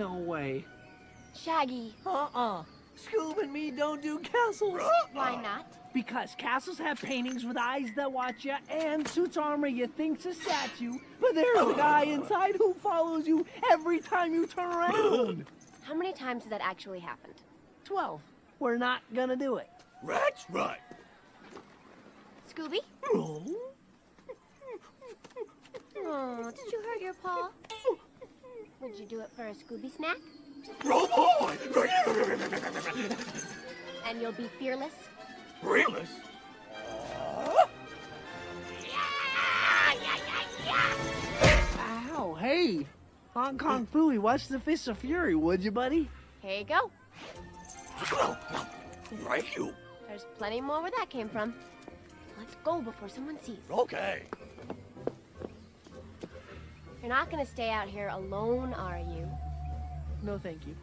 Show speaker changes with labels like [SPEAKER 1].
[SPEAKER 1] No way.
[SPEAKER 2] Shaggy.
[SPEAKER 1] Scoob and me don't do castles.
[SPEAKER 2] Why not?
[SPEAKER 1] Because castles have paintings with eyes that watch you and suits armor you think's a statue, but there's a guy inside who follows you every time you turn around.
[SPEAKER 2] How many times has that actually happened?
[SPEAKER 1] 12. We're not gonna do it.
[SPEAKER 3] That's right.
[SPEAKER 2] Scooby? Oh, did you hurt your paw? Would you do it for a Scooby snack?
[SPEAKER 3] Oh boy!
[SPEAKER 2] And you'll be fearless?
[SPEAKER 3] Realist?
[SPEAKER 1] Ow, hey. Hong Kong Phooey, watch the Fist of Fury, would you, buddy?
[SPEAKER 2] Here you go.
[SPEAKER 3] Thank you.
[SPEAKER 2] There's plenty more where that came from. Let's go before someone sees.
[SPEAKER 3] Okay.
[SPEAKER 2] You're not gonna stay out here alone, are you?
[SPEAKER 1] No, thank you.